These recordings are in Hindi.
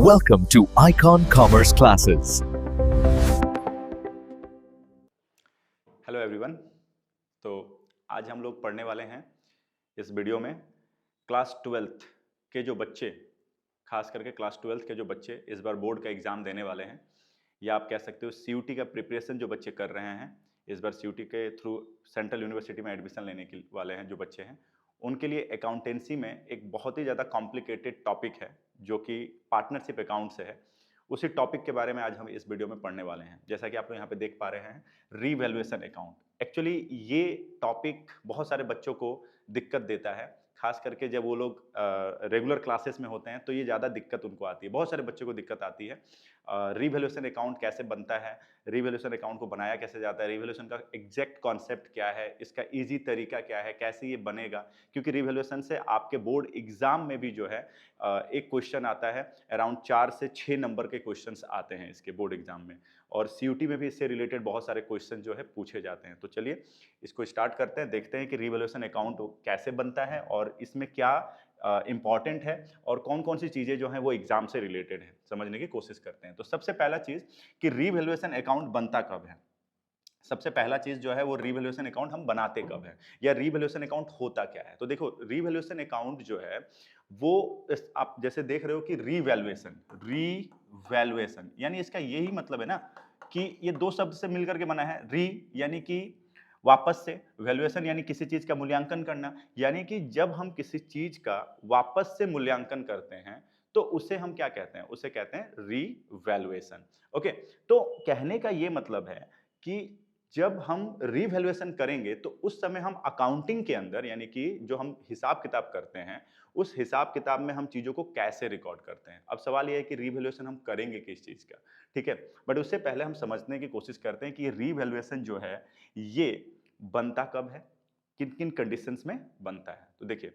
Welcome to Icon Commerce Classes. Hello everyone. तो आज हम लोग पढ़ने वाले हैं इस वीडियो में क्लास 12th के जो बच्चे, खास करके क्लास 12th के जो बच्चे इस बार बोर्ड का एग्ज़ाम देने वाले हैं, या आप कह सकते हो सीयूटी का प्रिपरेशन जो बच्चे कर रहे हैं, इस बार सीयूटी के थ्रू सेंट्रल यूनिवर्सिटी में एडमिशन लेने के वाले हैं जो बच्चे हैं, उनके लिए अकाउंटेंसी में एक बहुत ही ज़्यादा कॉम्प्लिकेटेड टॉपिक है जो कि पार्टनरशिप अकाउंट से है। उसी टॉपिक के बारे में आज हम इस वीडियो में पढ़ने वाले हैं। जैसा कि आप लोग यहाँ पे देख पा रहे हैं, रीवैल्यूएशन अकाउंट। एक्चुअली ये टॉपिक बहुत सारे बच्चों को दिक्कत देता है, खास करके जब वो लोग रेगुलर क्लासेस में होते हैं तो ये ज़्यादा दिक्कत उनको आती है। बहुत सारे बच्चों को दिक्कत आती है रीवैल्यूएशन अकाउंट कैसे बनता है, रीवैल्यूएशन अकाउंट को बनाया कैसे जाता है, रीवैल्यूएशन का एग्जैक्ट कॉन्सेप्ट क्या है, इसका ईजी तरीका क्या है, कैसे ये बनेगा। क्योंकि रीवैल्यूएशन से आपके बोर्ड एग्जाम में भी जो है एक क्वेश्चन आता है, अराउंड 4 से 6 नंबर के क्वेश्चंस आते हैं इसके बोर्ड एग्जाम में, और सीयूटी में भी इससे रिलेटेड बहुत सारे क्वेश्चन जो है पूछे जाते हैं। तो चलिए इसको स्टार्ट करते हैं, देखते हैं कि रीवैल्यूएशन अकाउंट कैसे बनता है और इसमें क्या इंपॉर्टेंट है और कौन कौन सी चीज़ें जो हैं वो एग्जाम से रिलेटेड है, समझने की कोशिश करते हैं। तो सबसे पहला चीज़ कि रीवैल्यूएशन अकाउंट बनता कब है। सबसे पहला चीज जो है वो रीवैल्यूएशन अकाउंट हम बनाते कब है, या रीवैल्यूएशन अकाउंट होता क्या है। तो देखो, रीवैल्यूएशन अकाउंट जो है वो आप जैसे देख रहे हो कि रीवैल्यूएशन यानी इसका यही मतलब है ना कि ये दो शब्द से मिलकर के बना है। री यानी कि वापस से, वैल्यूएशन यानी किसी चीज का मूल्यांकन करना, यानी कि जब हम किसी चीज का वापस से मूल्यांकन करते हैं तो उसे हम क्या कहते हैं, उसे कहते हैं रीवैल्यूएशन। ओके, तो कहने का ये मतलब है कि जब हम रीवैल्यूएशन करेंगे तो उस समय हम अकाउंटिंग के अंदर, यानी कि जो हम हिसाब किताब करते हैं, उस हिसाब किताब में हम चीजों को कैसे रिकॉर्ड करते हैं। अब सवाल यह है कि रीवैल्यूएशन हम करेंगे किस चीज का, ठीक है। बट उससे पहले हम समझने की कोशिश करते हैं कि ये रीवैल्यूएशन जो है ये बनता कब है, किन किन कंडीशंस में बनता है। तो देखिए,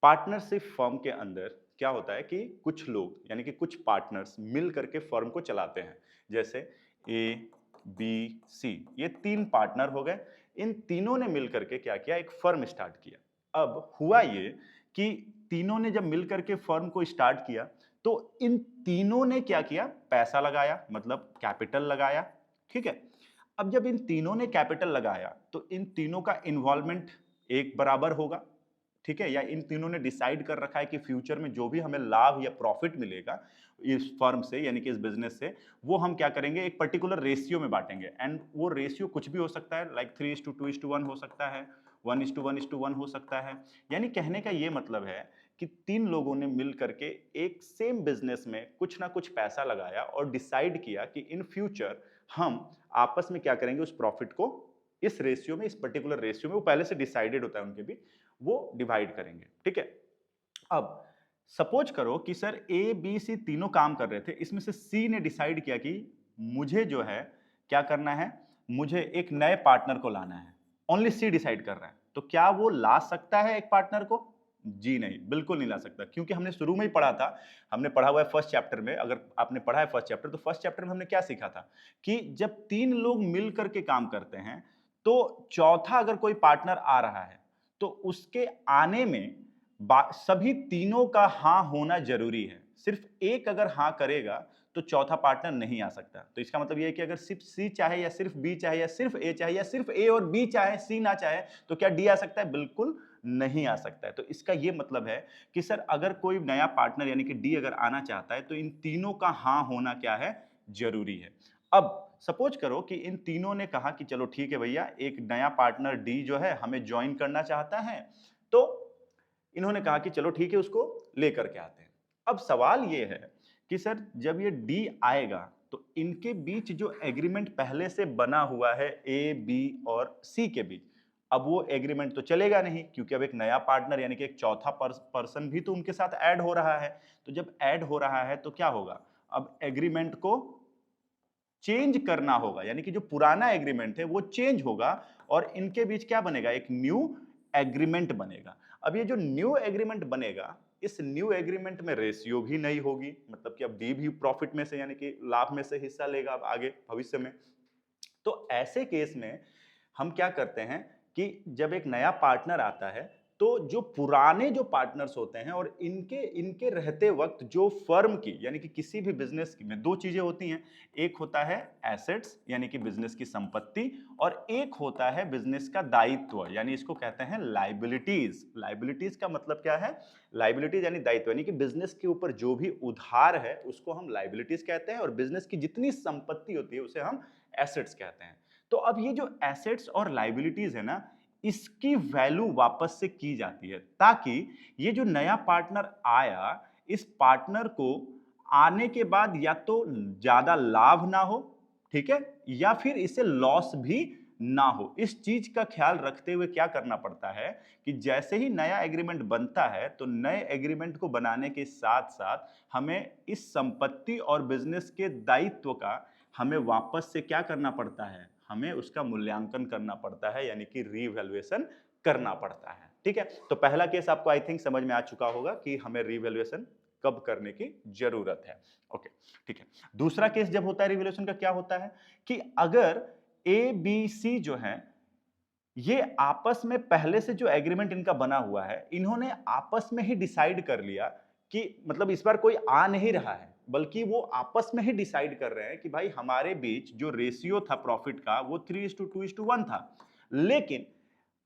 पार्टनरशिप फर्म के अंदर क्या होता है कि कुछ लोग यानी कि कुछ पार्टनर्स मिल करके फर्म को चलाते हैं। जैसे ए, बी, सी, ये 3 पार्टनर हो गए। इन तीनों ने मिल करके क्या किया, एक फर्म स्टार्ट किया। अब हुआ ये कि तीनों ने जब मिल करके फर्म को स्टार्ट किया तो इन तीनों ने क्या किया, पैसा लगाया, मतलब कैपिटल लगाया, ठीक है। अब जब इन तीनों ने कैपिटल लगाया तो इन तीनों का इन्वॉल्वमेंट एक बराबर होगा, ठीक है। या इन तीनों ने डिसाइड कर रखा है कि फ्यूचर में जो भी हमें लाभ या प्रॉफिट मिलेगा इस फर्म से, यानी कि इस बिजनेस से, वो हम क्या करेंगे, एक पर्टिकुलर रेशियो में बांटेंगे। एंड वो रेशियो कुछ भी हो सकता है, लाइक 3:2:1 हो सकता है, 1:1:1 हो सकता है। यानी कहने का ये मतलब है कि 3 लोगों ने मिल करके एक सेम बिजनेस में कुछ ना कुछ पैसा लगाया और डिसाइड किया कि इन फ्यूचर हम आपस में क्या करेंगे, उस प्रॉफिट को इस रेशियो में, इस पर्टिकुलर रेशियो में, वो पहले से डिसाइडेड होता है उनके भी, वो डिवाइड करेंगे, ठीक है। अब सपोज करो कि सर ए, बी, सी तीनों काम कर रहे थे, इसमें से सी ने डिसाइड किया कि मुझे जो है क्या करना है, मुझे एक नए पार्टनर को लाना है। ओनली सी डिसाइड कर रहा है, तो क्या वो ला सकता है एक पार्टनर को? जी नहीं, बिल्कुल नहीं ला सकता, क्योंकि हमने शुरू में ही पढ़ा था, हमने पढ़ा हुआ है फर्स्ट चैप्टर में। अगर आपने पढ़ा है फर्स्ट चैप्टर, तो फर्स्ट चैप्टर में हमने क्या सीखा था कि जब 3 लोग मिल करके काम करते हैं तो चौथा अगर कोई पार्टनर आ रहा है तो उसके आने में सभी तीनों का हाँ होना जरूरी है। सिर्फ एक अगर हाँ करेगा तो चौथा पार्टनर नहीं आ सकता। तो इसका मतलब यह है कि अगर सिर्फ सी चाहे, या सिर्फ बी चाहे, या सिर्फ ए चाहे, या सिर्फ ए और बी चाहे, सी ना चाहे, तो क्या डी आ सकता है? बिल्कुल नहीं आ सकता है। तो इसका यह मतलब है कि सर अगर कोई नया पार्टनर यानी कि डी अगर आना चाहता है तो इन तीनों का हाँ होना क्या है, जरूरी है। अब सपोज करो कि इन तीनों ने कहा कि चलो ठीक है भैया, एक नया पार्टनर डी जो है हमें ज्वाइन करना चाहता है, तो इन्होंने कहा कि चलो ठीक है, उसको लेकर के आते हैं। अब सवाल ये है कि सर जब ये डी आएगा तो इनके बीच जो एग्रीमेंट पहले से बना हुआ है ए, बी और सी के बीच, अब वो एग्रीमेंट तो चलेगा नहीं, क्योंकि अब एक नया पार्टनर यानी कि एक चौथा पर्सन भी तो उनके साथ ऐड हो रहा है। तो जब ऐड हो रहा है तो क्या होगा, अब एग्रीमेंट को चेंज करना होगा, यानी कि जो पुराना एग्रीमेंट है वो चेंज होगा और इनके बीच क्या बनेगा, एक न्यू एग्रीमेंट बनेगा। अब ये जो न्यू एग्रीमेंट बनेगा, इस न्यू एग्रीमेंट में रेशियो भी नहीं होगी, मतलब कि अब डी भी प्रॉफिट में से यानी कि लाभ में से हिस्सा लेगा अब आगे भविष्य में। तो ऐसे केस में हम क्या करते हैं कि जब एक नया पार्टनर आता है तो जो पुराने जो पार्टनर्स होते हैं और इनके इनके रहते वक्त जो फर्म की यानी कि किसी भी बिजनेस में दो चीजें होती हैं, एक होता है एसेट्स यानी कि बिजनेस की संपत्ति, और एक होता है बिजनेस का दायित्व यानी इसको कहते हैं लाइबिलिटीज। लाइबिलिटीज का मतलब क्या है? लाइबिलिटीज यानी दायित्व, यानी कि बिजनेस के ऊपर जो भी उधार है उसको हम लाइबिलिटीज कहते हैं, और बिजनेस की जितनी संपत्ति होती है उसे हम एसेट्स कहते हैं। तो अब ये जो एसेट्स और लाइबिलिटीज है ना, इसकी वैल्यू वापस से की जाती है ताकि ये जो नया पार्टनर आया, इस पार्टनर को आने के बाद या तो ज्यादा लाभ ना हो, ठीक है, या फिर इसे लॉस भी ना हो। इस चीज का ख्याल रखते हुए क्या करना पड़ता है कि जैसे ही नया एग्रीमेंट बनता है तो नए एग्रीमेंट को बनाने के साथ साथ हमें इस संपत्ति और बिजनेस के दायित्व का हमें वापस से क्या करना पड़ता है? हमें उसका मूल्यांकन करना पड़ता है, यानी कि रीवैल्यूएशन करना पड़ता है। ठीक है, तो पहला केस आपको आई थिंक समझ में आ चुका होगा कि हमें रीवैल्यूएशन कब करने की जरूरत है। ओके, ठीक है। दूसरा केस जब होता है रीवैल्यूएशन का, क्या होता है कि अगर ए बी सी जो है ये आपस में पहले से जो एग्रीमेंट इनका बना हुआ है, इन्होंने आपस में ही डिसाइड कर लिया कि मतलब इस बार कोई आ नहीं रहा है, बल्कि वो आपस में ही डिसाइड कर रहे हैं कि भाई हमारे बीच जो रेशियो था प्रॉफिट का वो 3:2:1 था, लेकिन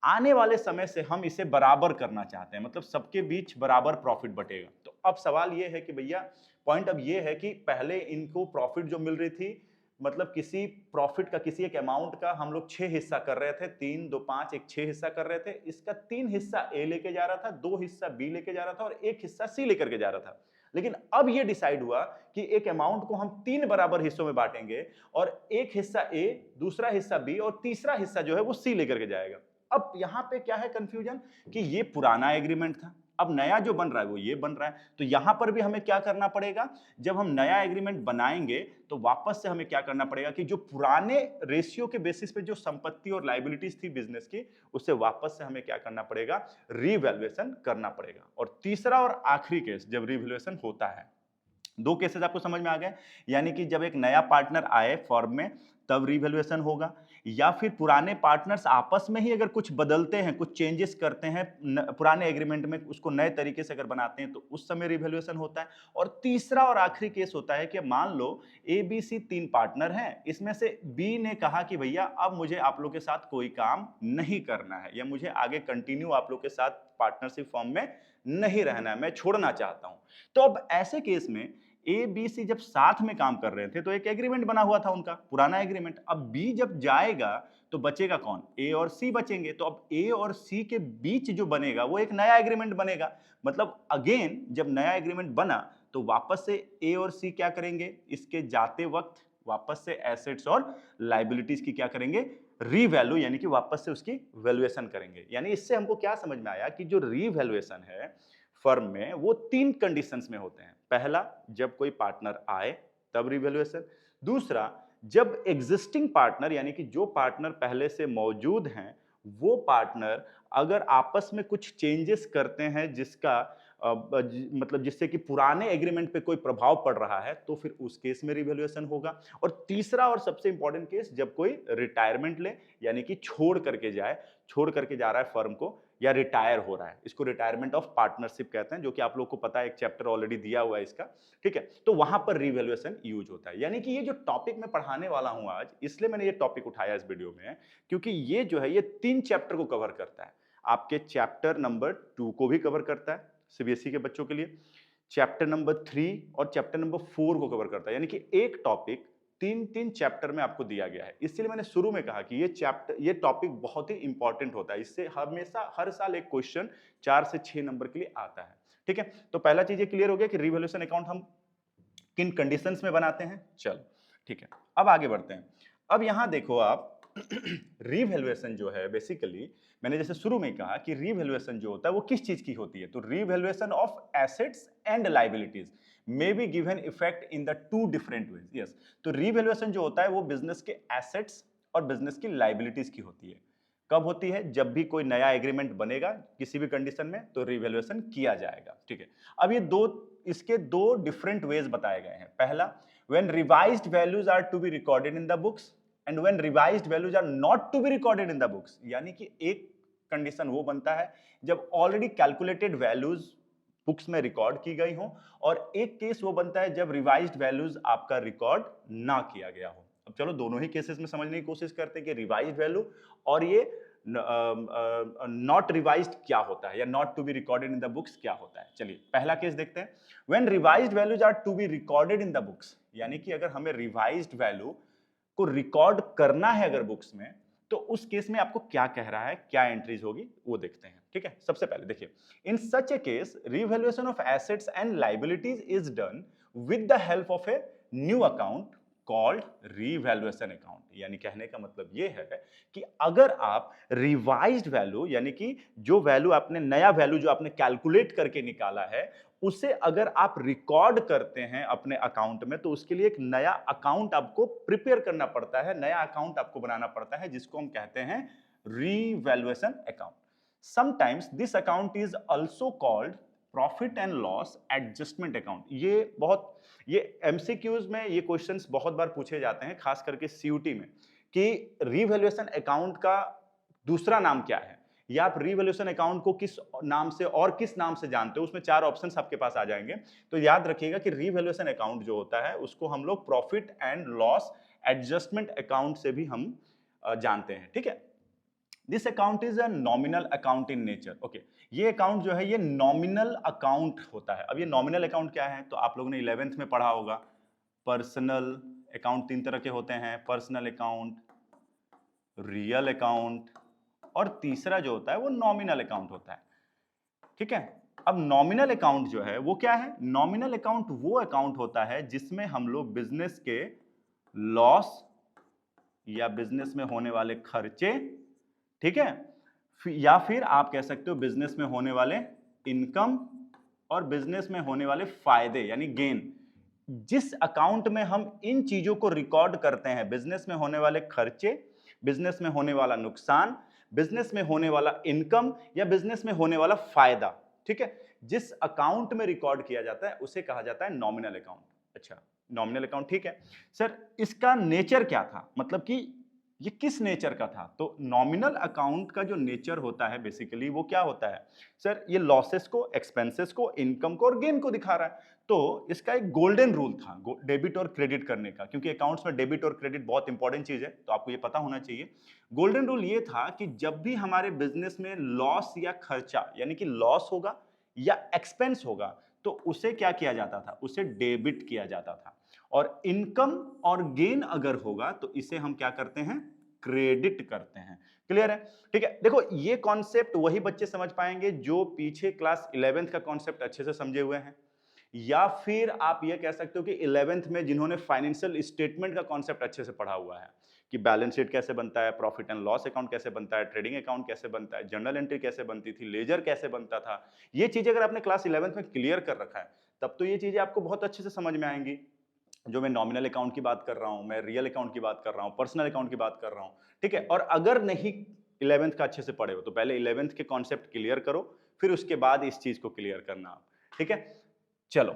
आने वाले समय से हम इसे बराबर करना चाहते हैं, मतलब सबके बीच बराबर प्रॉफिट बटेगा। तो अब सवाल ये है कि भैया पॉइंट अब ये है कि पहले इनको प्रॉफिट जो मिल रही थी, मतलब किसी प्रॉफिट का किसी एक अमाउंट का हम लोग 6 हिस्सा कर रहे थे, 3 2 5 एक 6 हिस्सा कर रहे थे। इसका 3 हिस्सा ए लेके जा रहा था, 2 हिस्सा बी लेके जा रहा था और 1 हिस्सा सी लेकर के जा रहा था। लेकिन अब ये डिसाइड हुआ कि एक अमाउंट को हम 3 बराबर हिस्सों में बांटेंगे और एक हिस्सा ए, दूसरा हिस्सा बी और तीसरा हिस्सा जो है वो सी लेकर के जाएगा। अब यहां पे क्या है कंफ्यूजन कि ये पुराना एग्रीमेंट था, अब नया जो बन रहा है वो ये बन रहा है। तो यहां पर भी हमें क्या करना पड़ेगा? जब हम नया एग्रीमेंट बनाएंगे तो वापस से हमें क्या करना पड़ेगा कि जो पुराने रेशियो के बेसिस पे जो संपत्ति और लायबिलिटीज थी बिजनेस की, उसे वापस से हमें क्या करना पड़ेगा? रीवैल्यूएशन करना पड़ेगा। और तीसरा और आखिरी केस जब रीवैल्यूएशन होता है, दो केसेस आपको समझ में आ गए, यानी कि जब एक नया पार्टनर आए फर्म में तब रीवैल्यूएशन होगा, या फिर पुराने पार्टनर्स आपस में ही अगर कुछ बदलते हैं, कुछ चेंजेस करते हैं पुराने एग्रीमेंट में, उसको नए तरीके से अगर बनाते हैं तो उस समय रीवैल्यूएशन होता है। और तीसरा और आखिरी केस होता है कि मान लो ए बी सी 3 पार्टनर हैं, इसमें से बी ने कहा कि भैया अब मुझे आप लोग के साथ कोई काम नहीं करना है, या मुझे आगे कंटिन्यू आप लोग के साथ पार्टनरशिप फॉर्म में नहीं रहना है, मैं छोड़ना चाहता हूं। तो अब ऐसे केस में ए बी सी जब साथ में काम कर रहे थे तो एक एग्रीमेंट बना हुआ था उनका, पुराना एग्रीमेंट। अब बी जब जाएगा तो बचेगा कौन? ए और सी बचेंगे। तो अब ए और सी के बीच जो बनेगा वो एक नया एग्रीमेंट बनेगा। मतलब अगेन जब नया एग्रीमेंट बना तो वापस से ए और सी क्या करेंगे? इसके जाते वक्त वापस से एसेट्स और लाइबिलिटीज की क्या करेंगे? रीवैल्यू, यानी कि वापस से उसकी वैल्यूएशन करेंगे। यानी इससे हमको क्या समझ में आया कि जो रीवैल्यूएशन है फर्म में वो 3 कंडीशंस में होते हैं। पहला, जब कोई पार्टनर आए तब रिवैल्यूएशन। दूसरा, जब एग्जिस्टिंग पार्टनर यानी कि जो पार्टनर पहले से मौजूद हैं वो पार्टनर अगर आपस में कुछ चेंजेस करते हैं जिसका मतलब जिससे कि पुराने एग्रीमेंट पे कोई प्रभाव पड़ रहा है तो फिर उस केस में रिवैल्यूएशन होगा। और तीसरा और सबसे इंपॉर्टेंट केस, जब कोई रिटायरमेंट ले यानी कि छोड़ करके जाए, छोड़ करके जा रहा है फर्म को या रिटायर हो रहा है, इसको रिटायरमेंट ऑफ पार्टनरशिप कहते हैं, जो कि आप लोग को पता है, एक चैप्टर ऑलरेडी दिया हुआ है इसका। ठीक है, तो वहां पर रिवैल्यूएशन यूज होता है। यानी कि ये जो टॉपिक मैं पढ़ाने वाला हूं आज, इसलिए मैंने ये टॉपिक उठाया इस वीडियो में, क्योंकि ये जो है ये 3 चैप्टर को कवर करता है। आपके चैप्टर नंबर 2 को भी कवर करता है सीबीएसई के बच्चों के लिए, चैप्टर नंबर 3 और चैप्टर नंबर 4 को कवर करता है। यानी कि एक टॉपिक 3 चैप्टर में आपको दिया गया है। इसलिए मैंने शुरू में कहा कि ये टॉपिक बहुत ही इंपॉर्टेंट होता है। इससे हमेशा हर साल एक क्वेश्चन 4 से 6 नंबर के लिए आता है। ठीक है, तो पहला चीज ये क्लियर हो गया कि रिवैल्यूएशन अकाउंट हम किन कंडीशंस में बनाते हैं। चलो ठीक है, अब आगे बढ़ते हैं। अब यहां देखो आप, रीवैल्यूएशन जो है बेसिकली मैंने जैसे शुरू में कहा कि रीवैल्यूएशन जो होता है वो किस चीज की होती है, तो revaluation of assets and liabilities may be given effect in the 2 different ways. Yes, तो रीवैल्यूएशन जो होता है वो बिजनेस के एसेट्स और बिजनेस की लायबिलिटीज की होती है। कब होती है? जब भी कोई नया एग्रीमेंट बनेगा किसी भी कंडीशन में तो रिवैल्यूएशन किया जाएगा। ठीक है, अब ये इसके 2 डिफरेंट वेज बताए गए हैं। पहला, when revised values are to be recorded in the books and when revised values are not to be recorded in the books. यानी कि एक कंडीशन वो बनता है जब ऑलरेडी कैलकुलेटेड वैल्यूज बुक्स में रिकॉर्ड की गई हो, और एक केस वो बनता है जब रिवाइज्ड वैल्यूज आपका रिकॉर्ड ना किया गया हो। अब चलो दोनों ही केसेस में समझने की कोशिश करते हैं कि रिवाइज्ड वैल्यू और ये नॉट रिवाइज्ड क्या होता है, या not to be recorded in the books क्या होता है। चलिए पहला केस देखते हैं। When revised values are to be recorded in the books, यानी कि अगर हमें रिवाइज्ड वैल्यू को रिकॉर्ड करना है अगर बुक्स में, तो उस केस में आपको क्या कह रहा है, क्या एंट्रीज होगी वो देखते हैं। ठीक है, सबसे पहले देखिए, in such a case revaluation of assets and liabilities is done with the help of a new account called revaluation account. यानी कहने का मतलब ये है कि अगर आप रिवाइज्ड वैल्यू, यानी कि जो वैल्यू आपने, नया वैल्यू जो आपने कैलकुलेट करके निकाला है, उसे अगर आप रिकॉर्ड करते हैं अपने अकाउंट में, तो उसके लिए एक नया अकाउंट आपको प्रिपेयर करना पड़ता है, नया अकाउंट आपको बनाना पड़ता है, जिसको हम कहते हैं revaluation account. Sometimes this account is also called profit and loss adjustment account. ये एमसीक्यूज में ये क्वेश्चंस बहुत बार पूछे जाते हैं, खास करके सीयूटी में, कि रिवैल्यूएशन अकाउंट का दूसरा नाम क्या है, या आप रिवैल्यूएशन अकाउंट को किस नाम से और किस नाम से जानते हो। उसमें 4 ऑप्शंस आपके पास आ जाएंगे। तो याद रखिएगा कि रिवैल्यूएशन अकाउंट जो होता है उसको हम लोग profit and loss adjustment account से भी हम जानते हैं। ठीक है, this account is a nominal account in nature. Okay, ये अकाउंट जो है ये नॉमिनल अकाउंट होता है। अब ये नॉमिनल अकाउंट क्या है, तो आप लोगों ने 11th में पढ़ा होगा, पर्सनल अकाउंट 3 तरह के होते हैं, पर्सनल अकाउंट, रियल अकाउंट, और तीसरा जो होता है वो नॉमिनल अकाउंट होता है। ठीक है, अब नॉमिनल अकाउंट जो है वो क्या है, नॉमिनल अकाउंट वो अकाउंट होता है जिसमें हम लोग बिजनेस के लॉस या बिजनेस में होने वाले खर्चे, ठीक है, या फिर आप कह सकते हो बिजनेस में होने वाले इनकम और बिजनेस में होने वाले फायदे यानी गेन, जिस अकाउंट में हम इन चीजों को रिकॉर्ड करते हैं, बिजनेस में होने वाले खर्चे, बिजनेस में होने वाला नुकसान, बिजनेस में होने वाला इनकम, या बिजनेस में होने वाला फायदा। ठीक है, जिस अकाउंट में रिकॉर्ड किया जाता है उसे कहा जाता है नॉमिनल अकाउंट। अच्छा, नॉमिनल अकाउंट, ठीक है सर, इसका नेचर क्या था, मतलब कि ये किस नेचर का था। तो नॉमिनल अकाउंट का जो नेचर होता है बेसिकली वो क्या होता है सर, ये लॉसेस को, एक्सपेंसेस को, इनकम को और गेन को दिखा रहा है। तो इसका एक गोल्डन रूल था डेबिट और क्रेडिट करने का, क्योंकि अकाउंट्स में डेबिट और क्रेडिट बहुत इंपॉर्टेंट चीज है, तो आपको ये पता होना चाहिए। गोल्डन रूल ये था कि जब भी हमारे बिजनेस में लॉस या खर्चा, यानी कि लॉस होगा या एक्सपेंस होगा, तो उसे क्या किया जाता था, उसे डेबिट किया जाता था। और इनकम और गेन अगर होगा तो इसे हम क्या करते हैं, क्रेडिट करते हैं। क्लियर है? ठीक है, देखो ये कॉन्सेप्ट वही बच्चे समझ पाएंगे जो पीछे क्लास 11th का कॉन्सेप्ट अच्छे से समझे हुए हैं, या फिर आप ये कह सकते हो कि 11th में जिन्होंने फाइनेंशियल स्टेटमेंट का कॉन्सेप्ट अच्छे से पढ़ा हुआ है, कि बैलेंस शीट कैसे बनता है, प्रॉफिट एंड लॉस अकाउंट कैसे बनता है, ट्रेडिंग अकाउंट कैसे बनता है, जर्नल एंट्री कैसे बनती थी, लेजर कैसे बनता था। ये चीजें अगर आपने क्लास 11th में क्लियर कर रखा है, तब तो ये चीजें आपको बहुत अच्छे से समझ में आएंगी। जो मैं नॉमिनल अकाउंट की बात कर रहा हूं, मैं रियल अकाउंट की बात कर रहा हूं, पर्सनल अकाउंट की बात कर रहा हूं। ठीक है, और अगर नहीं 11th का अच्छे से पढ़े हो तो पहले 11th के कॉन्सेप्ट क्लियर करो, फिर उसके बाद इस चीज को क्लियर करना आप। ठीक है, चलो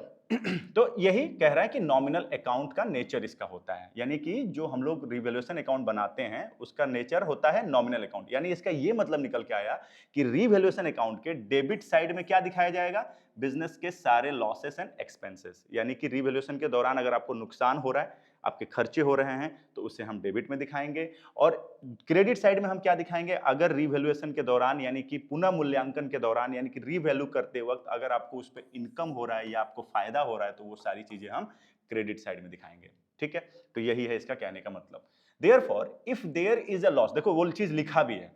तो यही कह रहा है कि नॉमिनल अकाउंट का नेचर इसका होता है, यानी कि जो हम लोग रिवैल्यूएशन अकाउंट बनाते हैं उसका नेचर होता है नॉमिनल अकाउंट। यानी इसका ये मतलब निकल के आया कि रिवैल्यूएशन अकाउंट के डेबिट साइड में क्या दिखाया जाएगा, बिजनेस के सारे लॉसेस एंड एक्सपेंसेस। यानी कि रिवैल्यूएशन के दौरान अगर आपको नुकसान हो रहा है, आपके खर्चे हो रहे हैं, तो उसे हम डेबिट में दिखाएंगे। और क्रेडिट साइड में हम क्या दिखाएंगे, अगर रिवैल्यूएशन के दौरान यानी कि पुनः मूल्यांकन के दौरान, यानी कि रीवैल्यू करते वक्त अगर आपको उस पर इनकम हो रहा है या आपको फायदा हो रहा है, तो वो सारी चीजें हम क्रेडिट साइड में दिखाएंगे। ठीक है, तो यही है इसका कहने का मतलब। Therefore if there is a loss, देखो वो चीज लिखा भी है,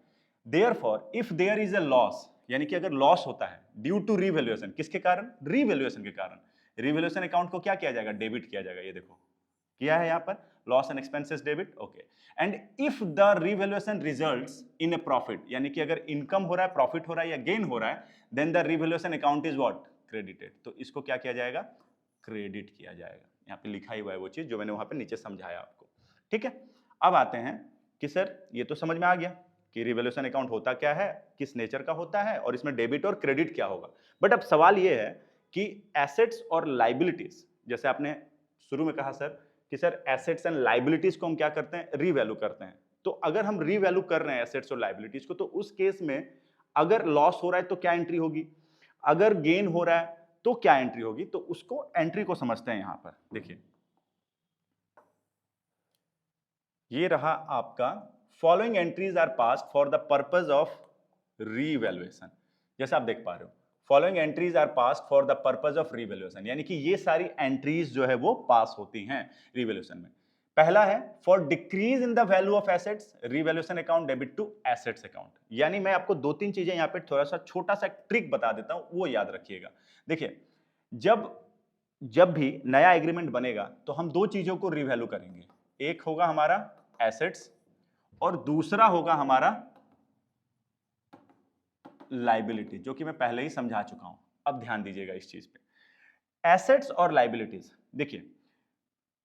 therefore if there is a loss, यानी कि अगर लॉस होता है ड्यू टू रिवैल्यूएशन, किसके कारण, रिवैल्यूएशन के कारण, रिवैल्यूएशन अकाउंट को क्या किया जाएगा, डेबिट किया जाएगा। ये देखो किया है यहाँ पर, loss and expenses debit. Okay, and if the revaluation results in A profit, यानी कि अगर इनकम हो रहा है, प्रॉफिट हो रहा है या गेन हो रहा है, then the revaluation account is what, credited. तो इसको क्या किया जाएगा, क्रेडिट किया जाएगा। यहाँ पे लिखा ही हुआ है वो चीज जो मैंने वहां पे नीचे समझाया आपको। ठीक है, अब आते हैं कि सर ये तो समझ में आ गया कि रिवैल्यूएशन अकाउंट होता क्या है, किस नेचर का होता है, और इसमें डेबिट और क्रेडिट क्या होगा। बट अब सवाल ये है कि एसेट्स और लाइबिलिटीज, जैसे आपने शुरू में कहा सर कि सर एसेट्स एंड लाइबिलिटीज को हम क्या करते हैं, रीवैल्यू करते हैं। तो अगर हम रीवैल्यू कर रहे हैं एसेट्स और लाइबिलिटीज को, तो उस केस में अगर लॉस हो रहा है तो क्या एंट्री होगी, अगर गेन हो रहा है तो क्या एंट्री होगी। तो उसको एंट्री को समझते हैं यहां पर। देखिए ये रहा आपका, following entries are passed for the purpose of revaluation. जैसे आप देख पा रहे हो, following entries are passed for the purpose of revaluation, यानी कि ये सारी एंट्रीज जो है वो पास होती हैं रीवैल्यूएशन में। पहला है for decrease in the value of assets, revaluation account debit to assets account. यानी मैं आपको दो तीन चीजें यहां पे थोड़ा सा छोटा सा ट्रिक बता देता हूं, वो याद रखिएगा। देखिए जब जब भी नया एग्रीमेंट बनेगा तो हम दो चीजों को रिवैल्यू करेंगे, एक होगा हमारा एसेट्स और दूसरा होगा हमारा लाइबिलिटी, जो कि मैं पहले ही समझा चुका हूं। अब ध्यान दीजिएगा इस चीज पे, एसेट्स और लाइबिलिटीज। देखिए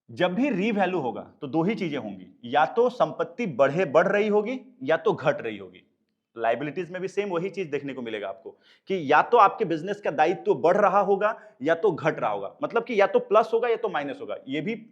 जब भी रीवैल्यू होगा तो दो ही चीजें होंगी, या तो संपत्ति बढ़ रही होगी या तो घट रही होगी। लाइबिलिटीज में भी सेम वही चीज देखने को मिलेगा आपको कि या तो आपके बिजनेस का दायित्व बढ़ रहा होगा या तो घट रहा होगा, मतलब कि या तो प्लस होगा या तो माइनस होगा। ये भी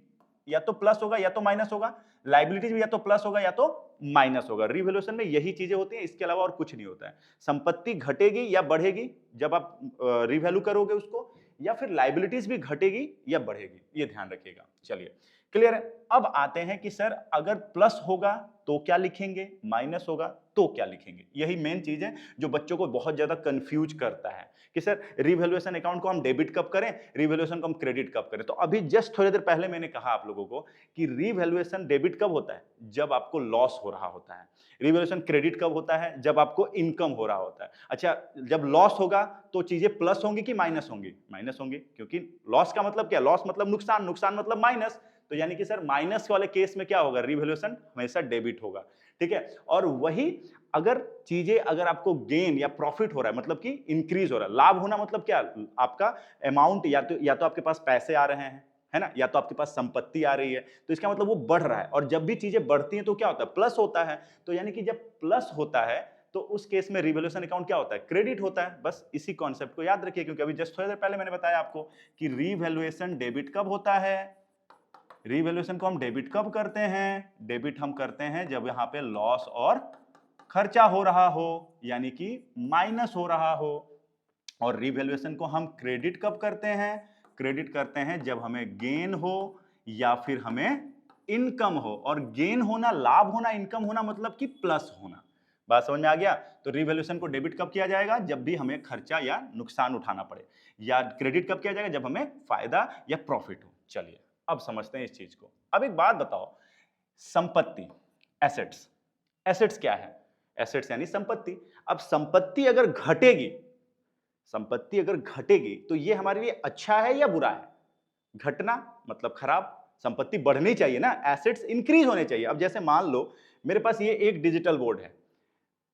या तो प्लस होगा या तो माइनस होगा, लाइबिलिटीज भी या तो प्लस होगा या तो माइनस होगा। रिवैल्यूएशन में यही चीजें होती हैं, इसके अलावा और कुछ नहीं होता है। संपत्ति घटेगी या बढ़ेगी जब आप रिवैल्यू करोगे उसको, या फिर लाइबिलिटीज भी घटेगी या बढ़ेगी, ये ध्यान रखिएगा। चलिए क्लियर है। अब आते हैं कि सर अगर प्लस होगा तो क्या लिखेंगे, माइनस होगा तो क्या लिखेंगे। यही मेन चीज है जो बच्चों को बहुत ज्यादा कंफ्यूज करता है कि सर रिवैल्यूएशन अकाउंट को हम डेबिट कब करें, रिवैल्यूएशन को हम क्रेडिट कब करें। तो अभी जस्ट थोड़ी देर पहले मैंने कहा आप लोगों को कि रिवैल्यूएशन डेबिट कब होता है, जब आपको लॉस हो रहा होता है। रिवैल्यूएशन क्रेडिट कब होता है, जब आपको इनकम हो रहा होता है। अच्छा जब लॉस होगा तो चीजें प्लस होंगी कि माइनस होंगी, माइनस होंगी, क्योंकि लॉस का मतलब क्या, लॉस मतलब नुकसान, नुकसान मतलब माइनस। तो यानी कि सर माइनस वाले केस में क्या होगा, रिवैल्यूएशन हमेशा डेबिट होगा। ठीक है। और वही अगर चीजें, अगर आपको गेन या प्रॉफिट हो रहा है, मतलब कि इंक्रीज हो रहा है, लाभ होना मतलब क्या, आपका अमाउंट या तो आपके पास पैसे आ रहे हैं, है ना, या तो आपके पास संपत्ति आ रही है, तो इसका मतलब वो बढ़ रहा है। और जब भी चीजें बढ़ती हैं तो क्या होता है, प्लस होता है। तो यानी कि जब प्लस होता है तो उस केस में रिवैल्यूएशन अकाउंट क्या होता है, क्रेडिट होता है। बस इसी कॉन्सेप्ट को याद रखिए, क्योंकि अभी जस्ट थोड़ी देर पहले मैंने बताया आपको कि रिवैल्यूएशन डेबिट कब होता है, रिवैल्यूएशन को हम डेबिट कब करते हैं, डेबिट हम करते हैं जब यहां पे लॉस और खर्चा हो रहा हो, यानी कि माइनस हो रहा हो। और रिवैल्यूएशन को हम क्रेडिट कब करते हैं, क्रेडिट करते हैं जब हमें गेन हो या फिर हमें इनकम हो। और गेन होना, लाभ होना, इनकम होना मतलब कि प्लस होना। बात समझ में आ गया। तो रिवैल्यूएशन को डेबिट कब किया जाएगा, जब भी हमें खर्चा या नुकसान उठाना पड़े, या क्रेडिट कब किया जाएगा, जब हमें फायदा या प्रॉफिट हो। चलिए अब समझते हैं इस चीज को। अब एक बात बताओ, संपत्ति, एसेट्स, एसेट्स क्या है, एसेट्स यानी संपत्ति। अब संपत्ति अगर घटेगी, संपत्ति अगर घटेगी तो ये हमारे लिए अच्छा है या बुरा है, घटना मतलब खराब, संपत्ति बढ़नी चाहिए ना, एसेट्स इंक्रीज होने चाहिए। अब जैसे मान लो मेरे पास ये एक डिजिटल बोर्ड है,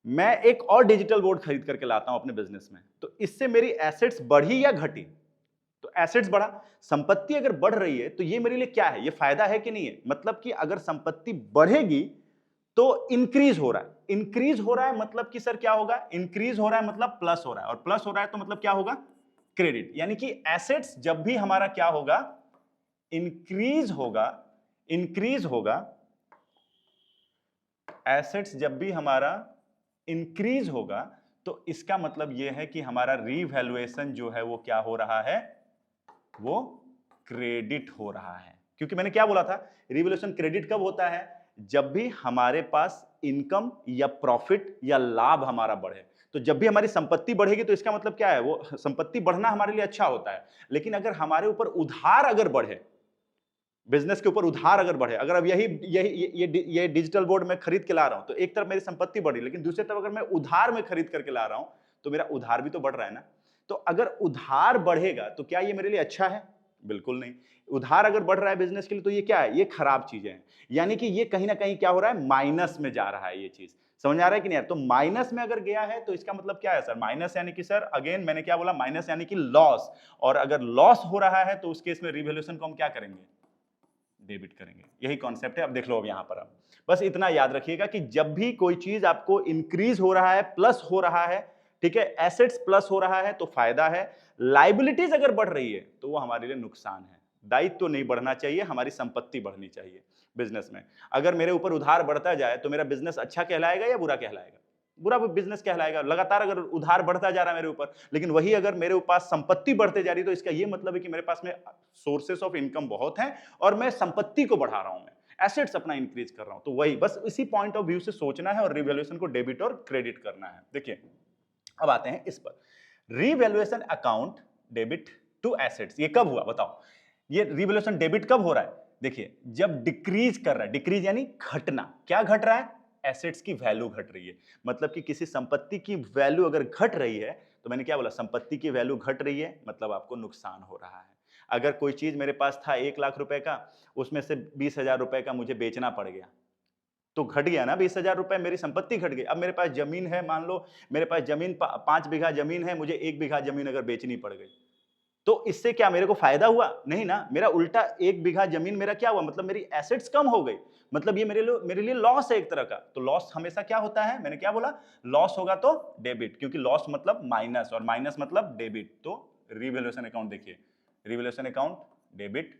मैं एक और डिजिटल बोर्ड खरीद करके लाता हूं अपने बिजनेस में, तो इससे मेरी एसेट्स बढ़ी या घटी, तो एसेट्स बढ़ा। संपत्ति अगर बढ़ रही है तो ये मेरे लिए क्या है, ये फायदा है कि नहीं है, मतलब कि अगर संपत्ति बढ़ेगी तो इंक्रीज हो रहा है, इंक्रीज हो रहा है मतलब कि सर क्या होगा, इंक्रीज हो रहा है मतलब प्लस हो रहा है, और प्लस हो रहा है तो मतलब क्या होगा, क्रेडिट। यानी कि एसेट्स जब भी हमारा क्या होगा, इंक्रीज होगा, इंक्रीज होगा, एसेट्स जब भी हमारा इंक्रीज होगा तो इसका मतलब यह है कि हमारा रीवैल्यूएशन जो है वो क्या हो रहा है, वो क्रेडिट हो रहा है। क्योंकि मैंने क्या बोला था, रिवैल्यूएशन क्रेडिट कब होता है, जब भी हमारे पास इनकम या प्रॉफिट या लाभ हमारा बढ़े। तो जब भी हमारी संपत्ति बढ़ेगी तो इसका मतलब क्या है, वो संपत्ति बढ़ना हमारे लिए अच्छा होता है। लेकिन अगर हमारे ऊपर उधार अगर बढ़े, बिजनेस के ऊपर उधार अगर बढ़े, अगर अब यही यही ये डिजिटल बोर्ड मैं खरीद के ला रहा हूं तो एक तरफ मेरी संपत्ति बढ़ी, लेकिन दूसरी तरफ अगर मैं उधार में खरीद करके ला रहा हूं तो मेरा उधार भी तो बढ़ रहा है ना। तो अगर उधार बढ़ेगा तो क्या ये मेरे लिए अच्छा है, बिल्कुल नहीं। उधार अगर बढ़ रहा है बिजनेस के लिए तो ये क्या है, ये खराब चीजें हैं। यानी कि ये कहीं ना कहीं क्या हो रहा है, माइनस में जा रहा है। ये चीज समझ आ रहा है कि नहीं यार। तो माइनस में अगर गया है तो इसका मतलब क्या है सर, माइनस यानी कि सर अगेन मैंने क्या बोला, माइनस यानी कि लॉस। और अगर लॉस हो रहा है तो उस केस में रिवैल्यूएशन को हम क्या करेंगे, डेबिट करेंगे। यही कॉन्सेप्ट है। अब देख लो, अब यहां पर अब बस इतना याद रखिएगा कि जब भी कोई चीज आपको इंक्रीज हो रहा है, प्लस हो रहा है, ठीक है, एसेट्स प्लस हो रहा है तो फायदा है, लाइबिलिटीज अगर बढ़ रही है तो वो हमारे लिए नुकसान है। दायित्व तो नहीं बढ़ना चाहिए, हमारी संपत्ति बढ़नी चाहिए बिजनेस में। अगर मेरे ऊपर उधार बढ़ता जाए तो मेरा बिजनेस अच्छा कहलाएगा या बुरा कहलाएगा, बुरा बिजनेस कहलाएगा। लगातार अगर उधार बढ़ता जा रहा है मेरे ऊपर, लेकिन वही अगर मेरे पास संपत्ति बढ़ते जा रही है, तो इसका ये मतलब है कि मेरे पास में सोर्सेस ऑफ इनकम बहुत हैं और मैं संपत्ति को बढ़ा रहा हूं, मैं एसेट्स अपना इंक्रीज कर रहा हूं। तो वही बस इसी पॉइंट ऑफ व्यू से सोचना है और रिवैल्यूएशन को डेबिट और क्रेडिट करना है। देखिए अब आते हैं इस पर, revaluation account debit to assets, ये कब हुआ बताओ? ये रिवैल्यूएशन डेबिट कब हो रहा है? देखिए जब डिक्रीज कर रहा है, डिक्रीज यानी घटना, क्या घट रहा है? एसेट्स की वैल्यू घट रही है। मतलब कि किसी संपत्ति की वैल्यू अगर घट रही है, तो मैंने क्या बोला, संपत्ति की वैल्यू घट रही है मतलब आपको नुकसान हो रहा है। अगर कोई चीज मेरे पास था 1 लाख रुपए का, उसमें से 20,000 रुपए का मुझे बेचना पड़ गया, तो घट गया ना 20,000 रुपए, मेरी संपत्ति घट गई। अब मेरे पास जमीन है, मान लो मेरे पास जमीन 5 बीघा जमीन है, मुझे 1 बीघा जमीन अगर बेचनी पड़ गई, तो इससे क्या मेरे को फायदा हुआ? नहीं ना, मेरा उल्टा 1 बीघा जमीन मेरा क्या हुआ, मतलब मेरी एसेट्स कम हो गई, मतलब ये मेरे लिए लॉस है एक तरह का। तो लॉस हमेशा क्या होता है, मैंने क्या बोला, लॉस होगा तो डेबिट, क्योंकि लॉस मतलब माइनस और माइनस मतलब डेबिट। तो रिवैल्यूएशन अकाउंट देखिए, revaluation account debit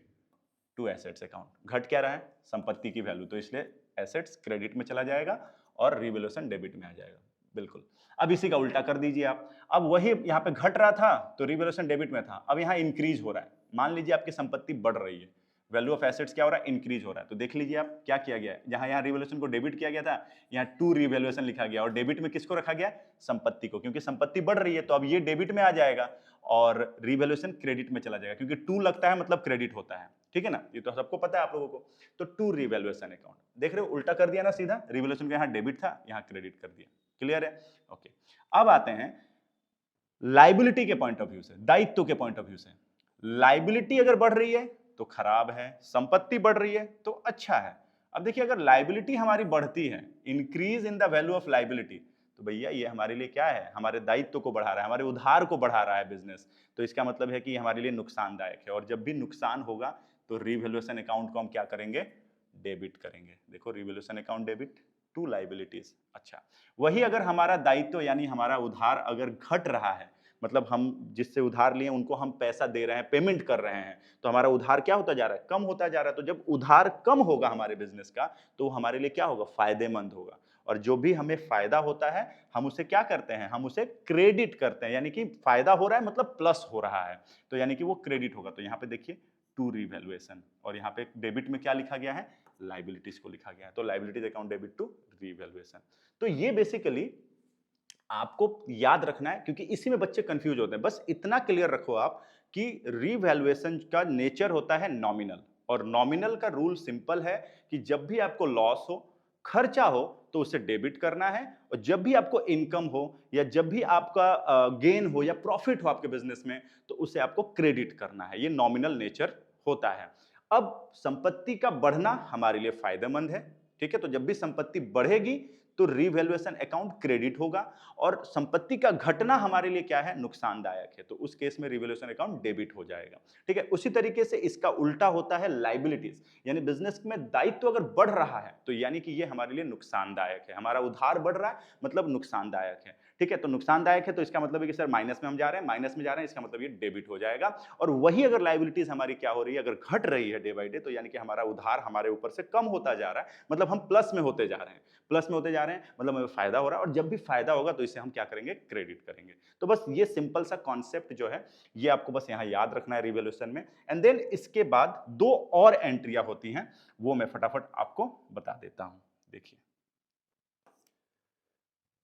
to assets account, घट क्या रहा है? संपत्ति की वैल्यू, तो इसलिए एसेट्स क्रेडिट में चला जाएगा और रिवैल्यूएशन डेबिट में आ जाएगा। बिल्कुल। अब इसी का उल्टा कर दीजिए आप, अब वही यहाँ पे घट रहा था तो रिवैल्यूएशन डेबिट में था, अब यहाँ इंक्रीज हो रहा है। मान लीजिए आपकी संपत्ति बढ़ रही है, वैल्यू ऑफ एसेट्स क्या हो रहा है? इंक्रीज हो रहा है। तो देख लीजिए आप क्या किया गया है, जहां यहाँ रिवैल्यूएशन को डेबिट किया गया था, यहाँ टू रिवैल्यूएशन लिखा गया और डेबिट में किसको रखा गया? संपत्ति को, क्योंकि संपत्ति बढ़ रही है तो अब ये डेबिट में आ जाएगा और रिवैल्यूएशन क्रेडिट में चला जाएगा, क्योंकि टू लगता है मतलब क्रेडिट होता है, ठीक है ना, ये तो सबको पता है आप लोगों को। तो टू रिवैल्यूएशन अकाउंट, देख रहे हो उल्टा कर दिया ना सीधा, रिवैल्यूएशन का यहाँ डेबिट था, यहाँ क्रेडिट कर दिया। क्लियर है? ओके। अब आते हैं लाइबिलिटी के पॉइंट ऑफ व्यू से, दायित्व के पॉइंट ऑफ व्यू से। लाइबिलिटी अगर बढ़ रही है तो खराब है, संपत्ति बढ़ रही है तो अच्छा है। अब देखिए अगर लाइबिलिटी हमारी बढ़ती है, increase in the value of liability, तो भैया ये हमारे लिए क्या है? हमारे दायित्व को बढ़ा रहा है, हमारे उधार को बढ़ा रहा है बिजनेस। तो इसका मतलब है कि हमारे लिए नुकसानदायक है, और जब भी नुकसान होगा तो रिवैल्यूएशन अकाउंट को हम क्या करेंगे? डेबिट करेंगे। देखो revaluation account debit to liabilities. अच्छा, वही अगर हमारा दायित्व यानी हमारा उधार अगर घट रहा है, मतलब हम जिससे उधार लिए उनको हम पैसा दे रहे हैं, पेमेंट कर रहे हैं, तो हमारा उधार क्या होता जा रहा है? कम होता जा रहा है। तो जब उधार कम होगा हमारे बिजनेस का, तो हमारे लिए क्या होगा? फायदेमंद होगा। और जो भी हमें फायदा होता है हम उसे क्या करते हैं? हम उसे क्रेडिट करते हैं, यानी कि फायदा हो रहा है मतलब प्लस हो रहा है, तो यानी कि वो क्रेडिट होगा। तो यहाँ पे देखिए टू रिवैल्यूएशन, और यहाँ पे डेबिट में क्या लिखा गया है? लाइबिलिटीज को लिखा गया है। तो liabilities account debit to revaluation. तो ये बेसिकली आपको याद रखना है, क्योंकि इसी में बच्चे कंफ्यूज होते हैं। बस इतना क्लियर रखो आप कि रिवैल्यूएशन का नेचर होता है नॉमिनल, और नॉमिनल का रूल सिंपल है कि जब भी आपको लॉस हो, खर्चा हो, तो उसे डेबिट करना है, और जब भी आपको इनकम हो या जब भी आपका गेन हो या प्रॉफिट हो आपके बिजनेस में, तो उसे आपको क्रेडिट करना है। ये नॉमिनल नेचर होता है। अब संपत्ति का बढ़ना हमारे लिए फायदेमंद है, ठीक है? तो जब भी संपत्ति बढ़ेगी तो रिवैल्यूएशन अकाउंट क्रेडिट होगा, और संपत्ति का घटना हमारे लिए क्या है? नुकसानदायक है, तो उस केस में रिवैल्यूएशन अकाउंट डेबिट हो जाएगा, ठीक है? उसी तरीके से इसका उल्टा होता है लाइबिलिटीज, यानी बिजनेस में दायित्व अगर बढ़ रहा है तो यानी कि ये हमारे लिए नुकसानदायक है, हमारा उधार बढ़ रहा है मतलब नुकसानदायक है, ठीक है? तो नुकसानदायक है तो इसका मतलब है कि सर माइनस में हम जा रहे हैं, माइनस में जा रहे हैं, इसका मतलब ये डेबिट हो जाएगा। और वही अगर लाइबिलिटीज हमारी क्या हो रही है? अगर घट रही है डे बाय डे, तो यानी कि हमारा उधार हमारे ऊपर से कम होता जा रहा है, मतलब हम प्लस में होते जा रहे हैं, प्लस में होते जा रहे हैं, मतलब हमें फायदा हो रहा है। और जब भी फायदा होगा तो इसे हम क्या करेंगे? क्रेडिट करेंगे। तो बस ये सिंपल सा कॉन्सेप्ट जो है ये आपको बस यहाँ याद रखना है रिवैल्यूएशन में। एंड देन इसके बाद दो और एंट्रियां होती हैं, वो मैं फटाफट आपको बता देता हूं। देखिए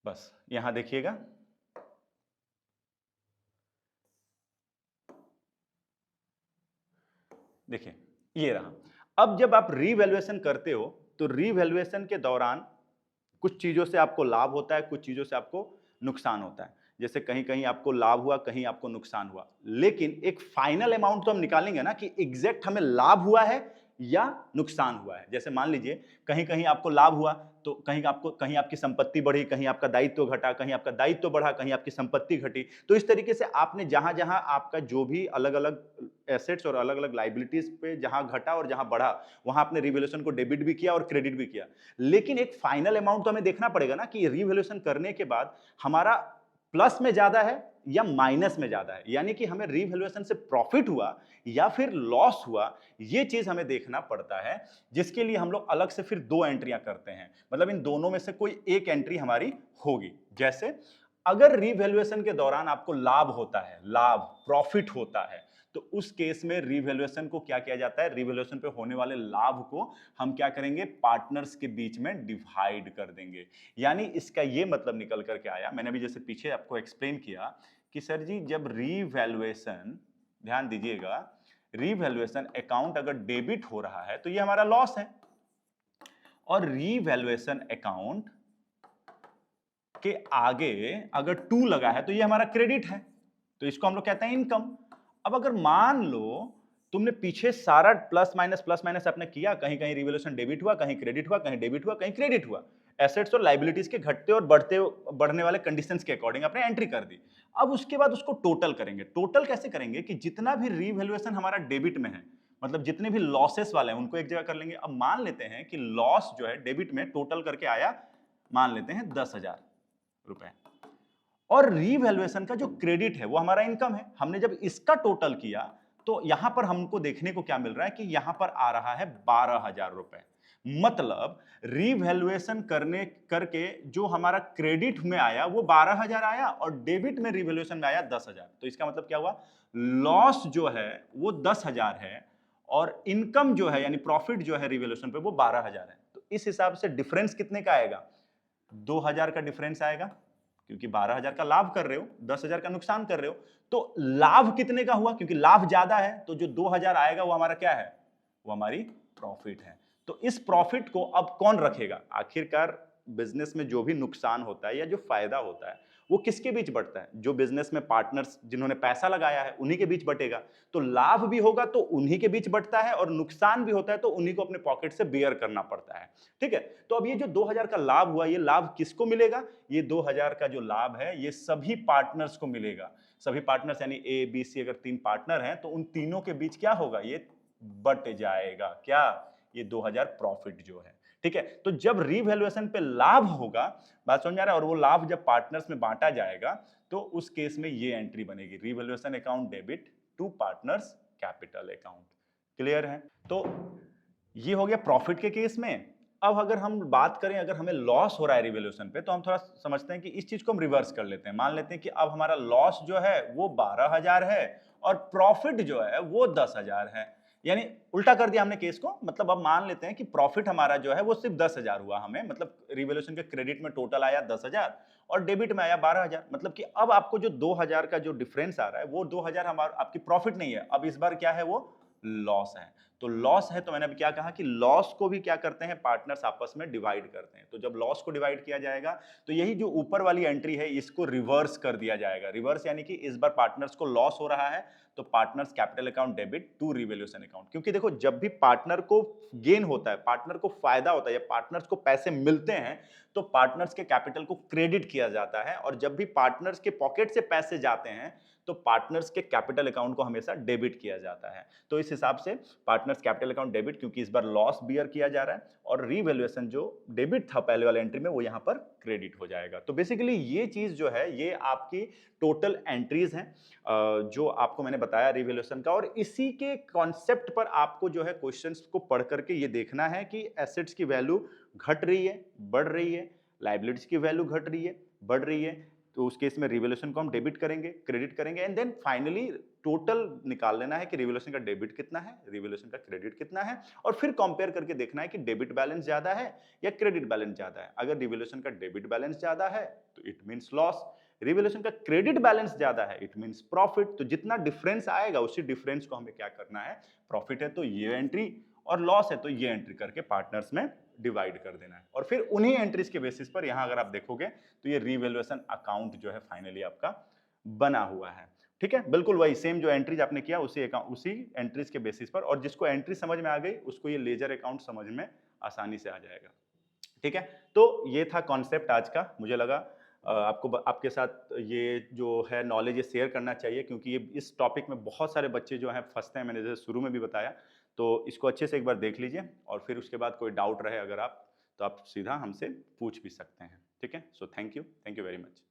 बस यहां देखिएगा, देखिए ये रहा। अब जब आप रिवैल्यूएशन करते हो तो रिवैल्यूएशन के दौरान कुछ चीजों से आपको लाभ होता है, कुछ चीजों से आपको नुकसान होता है। जैसे कहीं कहीं आपको लाभ हुआ, कहीं आपको नुकसान हुआ, लेकिन एक फाइनल अमाउंट तो हम निकालेंगे ना कि एग्जैक्ट हमें लाभ हुआ है या नुकसान हुआ है। जैसे मान लीजिए कहीं कहीं आपको लाभ हुआ तो कहीं आपकी संपत्ति बढ़ी, कहीं आपका दायित्व घटा, कहीं आपका दायित्व बढ़ा, कहीं आपकी संपत्ति घटी। तो इस तरीके से आपने जहां जहां आपका जो भी अलग अलग एसेट्स और अलग अलग लाइबिलिटीज पे जहां घटा और जहां बढ़ा, वहां आपने रिवैल्यूएशन को डेबिट भी किया और क्रेडिट भी किया। लेकिन एक फाइनल अमाउंट तो हमें देखना पड़ेगा ना कि रिवैल्यूएशन करने के बाद हमारा प्लस में ज्यादा है या माइनस में ज्यादा है, यानी कि हमें रीवैल्यूएशन से प्रॉफिट हुआ या फिर लॉस हुआ, ये चीज हमें देखना पड़ता है, जिसके लिए हम लोग अलग से फिर दो एंट्रियां करते हैं। मतलब इन दोनों में से कोई एक एंट्री हमारी होगी। जैसे अगर रीवैल्यूएशन के दौरान आपको लाभ होता है, लाभ प्रॉफिट होता है, तो उस केस में रीवैल्यूएशन को क्या किया जाता है, रीवैल्यूएशन पे होने वाले लाभ को हम क्या करेंगे, पार्टनर्स के बीच में डिवाइड कर देंगे। यानी इसका ये मतलब निकल करके आया, मैंने अभी जैसे पीछे आपको एक्सप्लेन किया कि सर जी जब रीवैल्यूएशन, ध्यान दीजिएगा, रीवैल्यूएशन अकाउंट अगर डेबिट हो रहा है तो ये हमारा लॉस है, और रीवैल्यूएशन अकाउंट के आगे अगर टू लगा है तो ये हमारा क्रेडिट है, तो इसको हम लोग कहते हैं इनकम। अब अगर मान लो तुमने पीछे सारा प्लस माइनस आपने किया, कहीं कहीं रिवैल्यूएशन डेबिट हुआ, कहीं क्रेडिट हुआ, कहीं डेबिट हुआ, कहीं क्रेडिट हुआ, एसेट्स और लायबिलिटीज के घटते और बढ़ने वाले कंडीशंस के अकॉर्डिंग आपने एंट्री कर दी। अब उसके बाद उसको टोटल करेंगे। टोटल कैसे करेंगे कि जितना भी रिवैल्यूएशन हमारा डेबिट में है, मतलब जितने भी लॉसेस वाले हैं उनको एक जगह कर लेंगे। अब मान लेते हैं कि लॉस जो है डेबिट में टोटल करके आया, मान लेते हैं 10,000 रुपए, और रीवैल्यूएशन का जो क्रेडिट है वो हमारा इनकम है। हमने जब इसका टोटल किया तो यहां पर हमको देखने को क्या मिल रहा है कि यहां पर आ रहा है 12,000 रुपए। मतलब रीवैल्यूएशन करके जो हमारा क्रेडिट में आया वो 12,000 आया, और डेबिट में रीवैल्यूएशन में आया 10,000। तो इसका मतलब क्या हुआ, लॉस जो है वो 10,000 है, और इनकम जो है यानी प्रॉफिट जो है रीवैल्यूएशन पे वो 12,000 है। तो इस हिसाब से डिफरेंस कितने का आएगा, 2,000 का डिफरेंस आएगा, क्योंकि 12,000 का लाभ कर रहे हो, 10,000 का नुकसान कर रहे हो। तो लाभ कितने का हुआ, क्योंकि लाभ ज्यादा है, तो जो 2,000 आएगा वो हमारा क्या है, वो हमारी प्रॉफिट है। तो इस प्रॉफिट को अब कौन रखेगा, आखिरकार बिजनेस में जो भी नुकसान होता है या जो फायदा होता है वो किसके बीच बंटता है, जो बिजनेस में पार्टनर्स जिन्होंने पैसा लगाया है उन्हीं के बीच बटेगा। तो लाभ भी होगा तो उन्हीं के बीच बंटता है, और नुकसान भी होता है तो उन्हीं को अपने पॉकेट से बेयर करना पड़ता है। ठीक है, तो अब ये जो 2,000 का लाभ हुआ, ये लाभ किसको मिलेगा, ये 2,000 का जो लाभ है ये सभी पार्टनर्स को मिलेगा। सभी पार्टनर्स यानी ए बी सी, अगर 3 पार्टनर हैं तो उन तीनों के बीच क्या होगा, ये बट जाएगा, क्या, ये 2,000 प्रॉफिट जो है। ठीक है, तो जब रीवैल्यूएशन पे लाभ होगा, बात समझ आ रहा है, और वो लाभ जब पार्टनर्स में बांटा जाएगा तो उस केस में ये एंट्री बनेगी, revaluation account debit to partners capital account. Clear है, तो ये हो गया प्रॉफिट के केस में। अब अगर हम बात करें, अगर हमें लॉस हो रहा है रिवैल्यूएशन पे, तो हम थोड़ा समझते हैं कि इस चीज को हम रिवर्स कर लेते हैं। मान लेते हैं कि अब हमारा लॉस जो है वो 12,000 है और प्रॉफिट जो है वो 10,000 है, यानी उल्टा कर दिया हमने केस को। मतलब अब मान लेते हैं कि प्रॉफिट हमारा जो है वो सिर्फ 10,000 हुआ हमें, मतलब रिवैल्यूएशन के क्रेडिट में टोटल आया 10,000 और डेबिट में आया 12,000। मतलब कि अब आपको जो 2,000 का जो डिफरेंस आ रहा है वो 2,000 हमारा आपकी प्रॉफिट नहीं है, अब इस बार क्या है, वो लॉस है। तो लॉस है, तो मैंने अभी क्या कहा कि लॉस को भी क्या करते हैं, पार्टनर्स आपस में डिवाइड करते हैं। तो जब लॉस को डिवाइड किया जाएगा तो यही जो ऊपर वाली एंट्री है इसको रिवर्स कर दिया जाएगा। रिवर्स यानी कि इस बार पार्टनर्स को लॉस हो रहा है तो partners capital account debit to revaluation account. क्योंकि देखो जब भी पार्टनर को गेन होता है, पार्टनर को फायदा होता है या पार्टनर्स को पैसे मिलते हैं, तो पार्टनर्स के कैपिटल को क्रेडिट किया जाता है, और जब भी पार्टनर्स के पॉकेट से पैसे जाते हैं तो पार्टनर्स के कैपिटल अकाउंट को हमेशा डेबिट किया जाता है। तो इस हिसाब से पार्टनर्स कैपिटल अकाउंट डेबिट, क्योंकि इस बार लॉस बियर किया जा रहा है, और रीवैल्यूएशन जो डेबिट था पहले वाले एंट्री में वो यहां पर क्रेडिट हो जाएगा। तो बेसिकली ये चीज जो है ये आपकी टोटल एंट्रीज हैं जो आपको मैंने बताया रीवैल्यूएशन का, और इसी के कॉन्सेप्ट पर आपको जो है क्वेश्चंस को पढ़ करके ये देखना है कि एसेट्स की वैल्यू घट रही है, बढ़ रही है, लायबिलिटीज की वैल्यू घट रही है, बढ़ रही है, तो उस केस में रिवैल्यूएशन को हम डेबिट करेंगे, क्रेडिट करेंगे, एंड देन फाइनली टोटल निकाल लेना है कि रिवैल्यूएशन का डेबिट कितना है, रिवैल्यूएशन का क्रेडिट कितना है, और फिर कंपेयर करके देखना है कि डेबिट बैलेंस ज्यादा है या क्रेडिट बैलेंस ज्यादा है। अगर रिवैल्यूएशन का डेबिट बैलेंस ज्यादा है तो इट मींस लॉस, रिवैल्यूएशन का क्रेडिट बैलेंस ज्यादा है इट मींस प्रॉफिट। तो जितना डिफरेंस आएगा उसी डिफरेंस को हमें क्या करना है, प्रॉफिट है तो ये एंट्री, और लॉस है तो ये एंट्री करके पार्टनर्स में डिवाइड कर देना है, और फिर उन्हीं एंट्रीज के बेसिस पर यहां अगर आप देखोगे तो ये रीवैल्यूएशन अकाउंट जो है फाइनली आपका बना हुआ है। ठीक है, बिल्कुल वही सेम जो एंट्रीज आपने किया उसी एंट्रीज के बेसिस पर, और जिसको एंट्री समझ में आ गई उसको ये लेजर अकाउंट समझ में आसानी से आ जाएगा। ठीक है, तो ये था कॉन्सेप्ट आज का। मुझे लगा आपको आपके साथ ये जो है नॉलेज ये शेयर करना चाहिए, क्योंकि ये इस टॉपिक में बहुत सारे बच्चे जो हैं फंसते हैं, मैंने जैसे शुरू में भी बताया। तो इसको अच्छे से एक बार देख लीजिए, और फिर उसके बाद कोई डाउट रहे अगर आप, तो आप सीधा हमसे पूछ भी सकते हैं। ठीक है, so thank you very much.